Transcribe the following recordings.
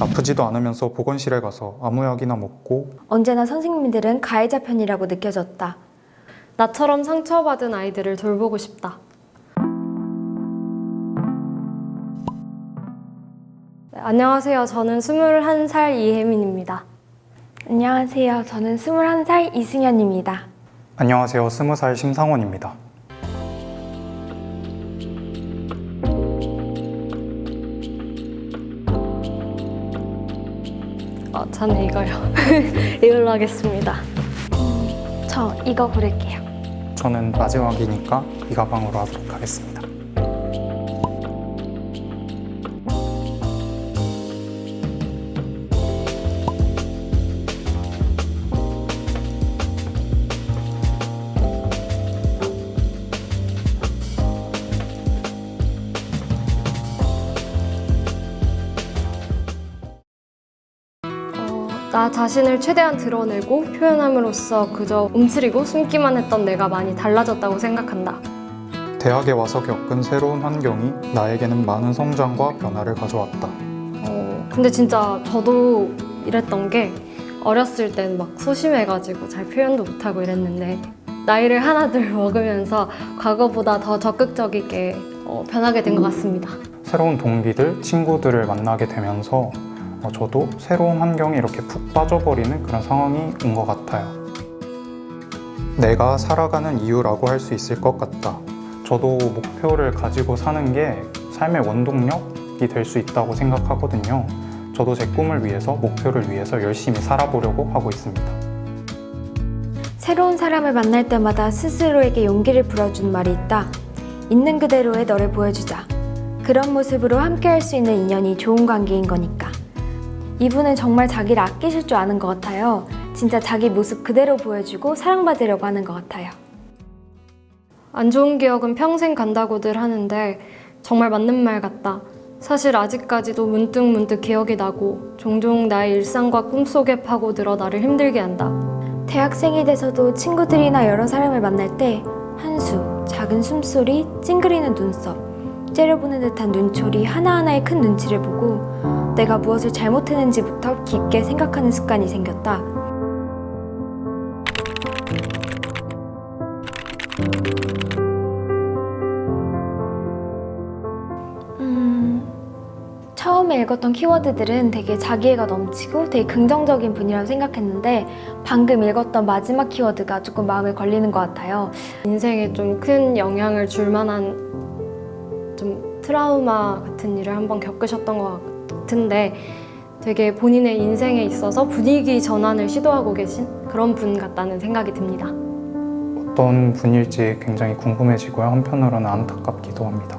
아프지도 않으면서 보건실에 가서 아무 약이나 먹고 언제나 선생님들은 가해자 편이라고 느껴졌다. 나처럼 상처받은 아이들을 돌보고 싶다. 네, 안녕하세요. 저는 21살 이혜민입니다. 안녕하세요. 저는 21살 이승현입니다. 안녕하세요. 20살 심상원입니다. 저는 이거요. 이걸로 하겠습니다. 저 이거 고를게요. 저는 마지막이니까 이 가방으로 하도록 하겠습니다. 나 자신을 최대한 드러내고 표현함으로써 그저 움츠리고 숨기만 했던 내가 많이 달라졌다고 생각한다. 대학에 와서 겪은 새로운 환경이 나에게는 많은 성장과 변화를 가져왔다. 근데 진짜 저도 이랬던 게 어렸을 땐 막 소심해가지고 잘 표현도 못하고 이랬는데 나이를 하나둘 먹으면서 과거보다 더 적극적이게 변하게 된 것 같습니다. 새로운 동기들, 친구들을 만나게 되면서 저도 새로운 환경에 이렇게 푹 빠져버리는 그런 상황이 온 것 같아요. 내가 살아가는 이유라고 할 수 있을 것 같다. 저도 목표를 가지고 사는 게 삶의 원동력이 될 수 있다고 생각하거든요. 저도 제 꿈을 위해서, 목표를 위해서 열심히 살아보려고 하고 있습니다. 새로운 사람을 만날 때마다 스스로에게 용기를 불어주는 말이 있다. 있는 그대로의 너를 보여주자. 그런 모습으로 함께할 수 있는 인연이 좋은 관계인 거니까. 이분은 정말 자기를 아끼실 줄 아는 것 같아요. 진짜 자기 모습 그대로 보여주고 사랑받으려고 하는 것 같아요. 안 좋은 기억은 평생 간다고들 하는데 정말 맞는 말 같다. 사실 아직까지도 문득문득 기억이 나고 종종 나의 일상과 꿈속에 파고들어 나를 힘들게 한다. 대학생이 돼서도 친구들이나 여러 사람을 만날 때 한숨, 작은 숨소리, 찡그리는 눈썹, 째려보는 듯한 눈초리 하나하나의 큰 눈치를 보고 내가 무엇을 잘못했는지부터 깊게 생각하는 습관이 생겼다. 처음에 읽었던 키워드들은 되게 자기애가 넘치고 되게 긍정적인 분이라고 생각했는데 방금 읽었던 마지막 키워드가 조금 마음에 걸리는 것 같아요. 인생에 좀 큰 영향을 줄 만한 좀 트라우마 같은 일을 한번 겪으셨던 것 같은데 되게 본인의 인생에 있어서 분위기 전환을 시도하고 계신 그런 분 같다는 생각이 듭니다. 어떤 분일지 굉장히 궁금해지고요. 한편으로는 안타깝기도 합니다.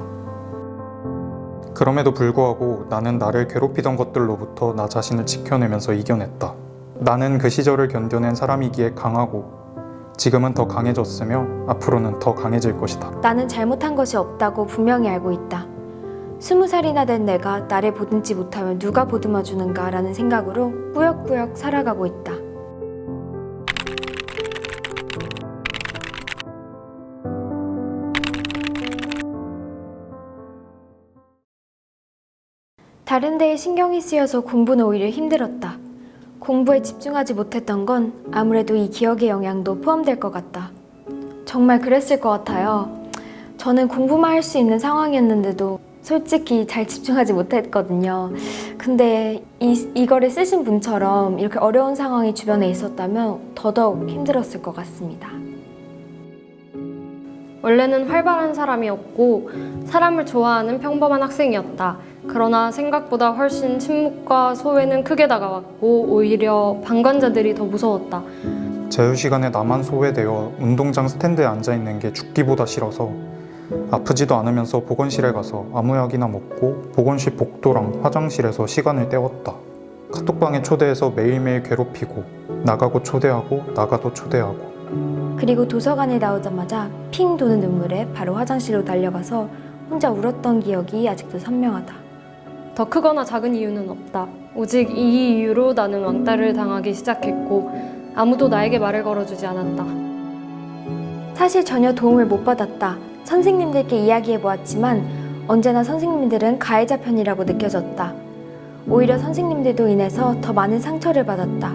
그럼에도 불구하고 나는 나를 괴롭히던 것들로부터 나 자신을 지켜내면서 이겨냈다. 나는 그 시절을 견뎌낸 사람이기에 강하고 지금은 더 강해졌으며 앞으로는 더 강해질 것이다. 나는 잘못한 것이 없다고 분명히 알고 있다. 20살이나 된 내가 나를 보듬지 못하면 누가 보듬어 주는가 라는 생각으로 꾸역꾸역 살아가고 있다. 다른 데에 신경이 쓰여서 공부는 오히려 힘들었다. 공부에 집중하지 못했던 건 아무래도 이 기억의 영향도 포함될 것 같다. 정말 그랬을 것 같아요. 저는 공부만 할 수 있는 상황이었는데도 솔직히 잘 집중하지 못했거든요. 근데 이거를 쓰신 분처럼 이렇게 어려운 상황이 주변에 있었다면 더더욱 힘들었을 것 같습니다. 원래는 활발한 사람이었고 사람을 좋아하는 평범한 학생이었다. 그러나 생각보다 훨씬 침묵과 소외는 크게 다가왔고 오히려 방관자들이 더 무서웠다. 자유시간에 나만 소외되어 운동장 스탠드에 앉아있는 게 죽기보다 싫어서 아프지도 않으면서 보건실에 가서 아무 약이나 먹고 보건실 복도랑 화장실에서 시간을 때웠다. 카톡방에 초대해서 매일매일 괴롭히고 나가고 초대하고 나가도 초대하고 그리고 도서관에 나오자마자 핑 도는 눈물에 바로 화장실로 달려가서 혼자 울었던 기억이 아직도 선명하다. 더 크거나 작은 이유는 없다. 오직 이 이유로 나는 왕따를 당하기 시작했고 아무도 나에게 말을 걸어주지 않았다. 사실 전혀 도움을 못 받았다. 선생님들께 이야기해보았지만 언제나 선생님들은 가해자 편이라고 느껴졌다. 오히려 선생님들도 인해서 더 많은 상처를 받았다.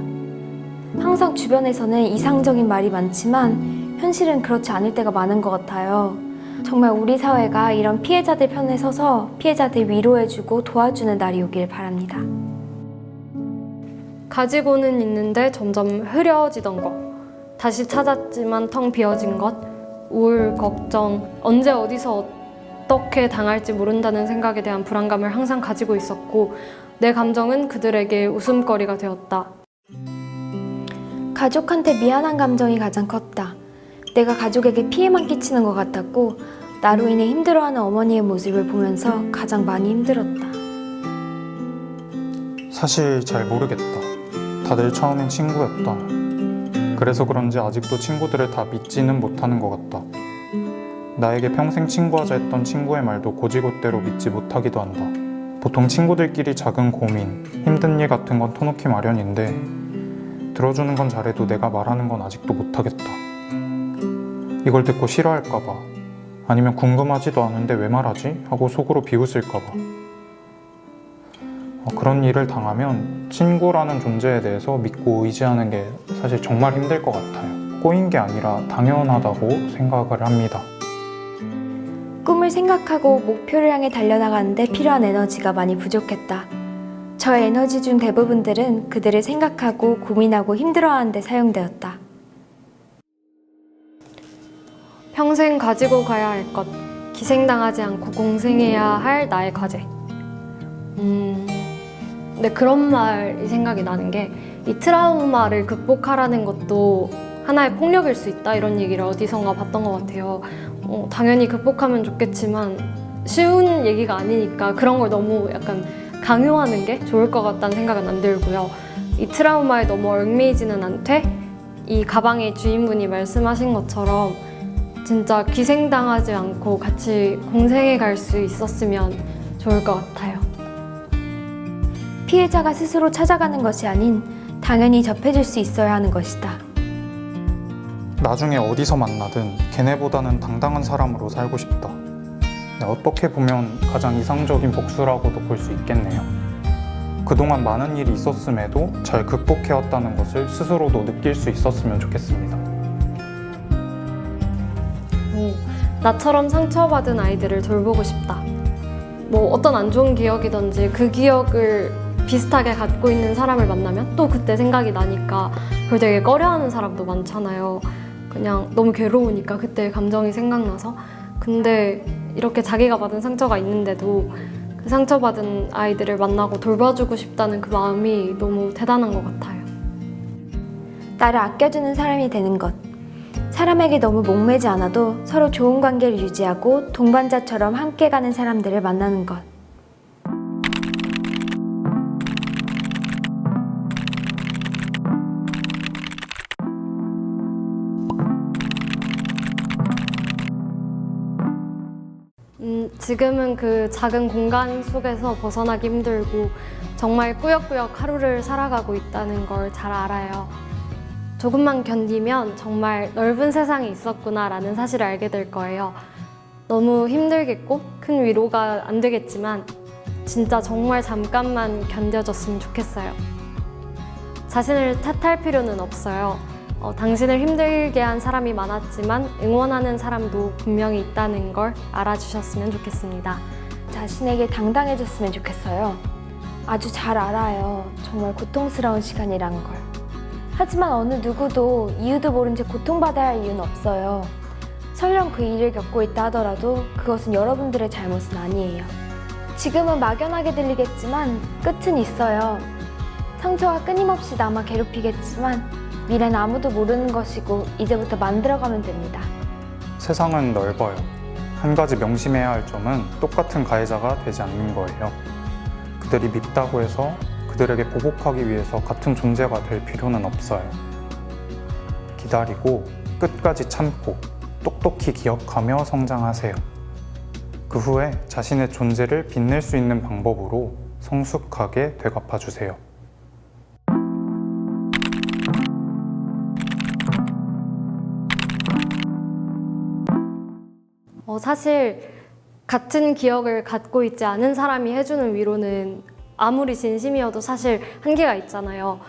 항상 주변에서는 이상적인 말이 많지만 현실은 그렇지 않을 때가 많은 것 같아요. 정말 우리 사회가 이런 피해자들 편에 서서 피해자들 위로해주고 도와주는 날이 오길 바랍니다. 가지고는 있는데 점점 흐려지던 것, 다시 찾았지만 텅 비어진 것, 우울, 걱정, 언제 어디서 어떻게 당할지 모른다는 생각에 대한 불안감을 항상 가지고 있었고 내 감정은 그들에게 웃음거리가 되었다. 가족한테 미안한 감정이 가장 컸다. 내가 가족에게 피해만 끼치는 것 같았고 나로 인해 힘들어하는 어머니의 모습을 보면서 가장 많이 힘들었다. 사실 잘 모르겠다. 다들 처음엔 친구였다. 그래서 그런지 아직도 친구들을 다 믿지는 못하는 것 같다. 나에게 평생 친구하자 했던 친구의 말도 곧이곧대로 믿지 못하기도 한다. 보통 친구들끼리 작은 고민, 힘든 일 같은 건 터놓기 마련인데 들어주는 건 잘해도 내가 말하는 건 아직도 못하겠다. 이걸 듣고 싫어할까봐, 아니면 궁금하지도 않은데 왜 말하지? 하고 속으로 비웃을까봐. 그런 일을 당하면 친구라는 존재에 대해서 믿고 의지하는 게 사실 정말 힘들 것 같아요. 꼬인 게 아니라 당연하다고 생각을 합니다. 꿈을 생각하고 목표를 향해 달려나가는데 필요한 에너지가 많이 부족했다. 저의 에너지 중 대부분들은 그들을 생각하고 고민하고 힘들어하는 데 사용되었다. 평생 가지고 가야 할 것, 기생당하지 않고 공생해야 할 나의 과제. 근데 그런 말이 생각이 나는 게 이 트라우마를 극복하라는 것도 하나의 폭력일 수 있다 이런 얘기를 어디선가 봤던 것 같아요. 당연히 극복하면 좋겠지만 쉬운 얘기가 아니니까 그런 걸 너무 약간 강요하는 게 좋을 것 같다는 생각은 안 들고요. 이 트라우마에 너무 얽매이지는 않되 이 가방의 주인분이 말씀하신 것처럼 진짜 기생당하지 않고 같이 공생해 갈 수 있었으면 좋을 것 같아요. 피해자가 스스로 찾아가는 것이 아닌 당연히 접해줄 수 있어야 하는 것이다. 나중에 어디서 만나든 걔네보다는 당당한 사람으로 살고 싶다. 어떻게 보면 가장 이상적인 복수라고도 볼 수 있겠네요. 그동안 많은 일이 있었음에도 잘 극복해왔다는 것을 스스로도 느낄 수 있었으면 좋겠습니다. 나처럼 상처받은 아이들을 돌보고 싶다. 뭐 어떤 안 좋은 기억이든지 그 기억을 비슷하게 갖고 있는 사람을 만나면 또 그때 생각이 나니까 그걸 되게 꺼려하는 사람도 많잖아요. 그냥 너무 괴로우니까 그때 감정이 생각나서. 근데 이렇게 자기가 받은 상처가 있는데도 그 상처받은 아이들을 만나고 돌봐주고 싶다는 그 마음이 너무 대단한 것 같아요. 나를 아껴주는 사람이 되는 것. 사람에게 너무 목매지 않아도 서로 좋은 관계를 유지하고 동반자처럼 함께 가는 사람들을 만나는 것. 지금은 그 작은 공간 속에서 벗어나기 힘들고 정말 꾸역꾸역 하루를 살아가고 있다는 걸 잘 알아요. 조금만 견디면 정말 넓은 세상이 있었구나라는 사실을 알게 될 거예요. 너무 힘들겠고 큰 위로가 안 되겠지만 진짜 정말 잠깐만 견뎌줬으면 좋겠어요. 자신을 탓할 필요는 없어요. 당신을 힘들게 한 사람이 많았지만 응원하는 사람도 분명히 있다는 걸 알아주셨으면 좋겠습니다. 자신에게 당당해졌으면 좋겠어요. 아주 잘 알아요. 정말 고통스러운 시간이라는 걸. 하지만 어느 누구도 이유도 모른 채 고통받아야 할 이유는 없어요. 설령 그 일을 겪고 있다 하더라도 그것은 여러분들의 잘못은 아니에요. 지금은 막연하게 들리겠지만 끝은 있어요. 상처가 끊임없이 남아 괴롭히겠지만 미래는 아무도 모르는 것이고 이제부터 만들어가면 됩니다. 세상은 넓어요. 한 가지 명심해야 할 점은 똑같은 가해자가 되지 않는 거예요. 그들이 밉다고 해서 그들에게 보복하기 위해서 같은 존재가 될 필요는 없어요. 기다리고 끝까지 참고 똑똑히 기억하며 성장하세요. 그 후에 자신의 존재를 빛낼 수 있는 방법으로 성숙하게 되갚아주세요. 사실 같은 기억을 갖고 있지 않은 사람이 해주는 위로는 아무리 진심이어도 사실 한계가 있잖아요.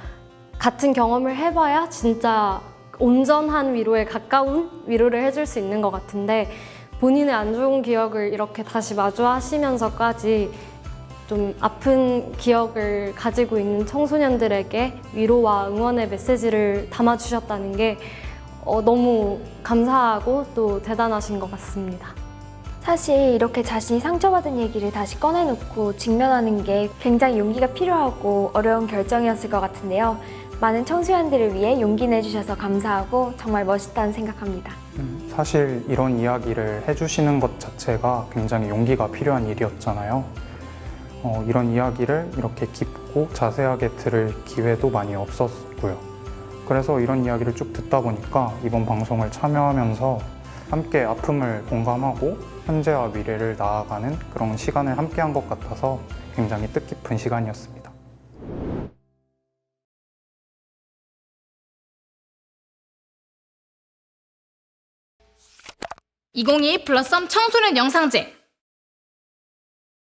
같은 경험을 해봐야 진짜 온전한 위로에 가까운 위로를 해줄 수 있는 것 같은데 본인의 안 좋은 기억을 이렇게 다시 마주하시면서까지 좀 아픈 기억을 가지고 있는 청소년들에게 위로와 응원의 메시지를 담아주셨다는 게 너무 감사하고 또 대단하신 것 같습니다. 사실 이렇게 자신이 상처받은 얘기를 다시 꺼내놓고 직면하는 게 굉장히 용기가 필요하고 어려운 결정이었을 것 같은데요. 많은 청소년들을 위해 용기 내주셔서 감사하고 정말 멋있다는 생각합니다. 사실 이런 이야기를 해주시는 것 자체가 굉장히 용기가 필요한 일이었잖아요. 이런 이야기를 이렇게 깊고 자세하게 들을 기회도 많이 없었고요. 그래서 이런 이야기를 쭉 듣다 보니까 이번 방송을 참여하면서 함께 아픔을 공감하고 현재와 미래를 나아가는 그런 시간을 함께 한 것 같아서 굉장히 뜻깊은 시간이었습니다. 2022 블러썸 청소년 영상제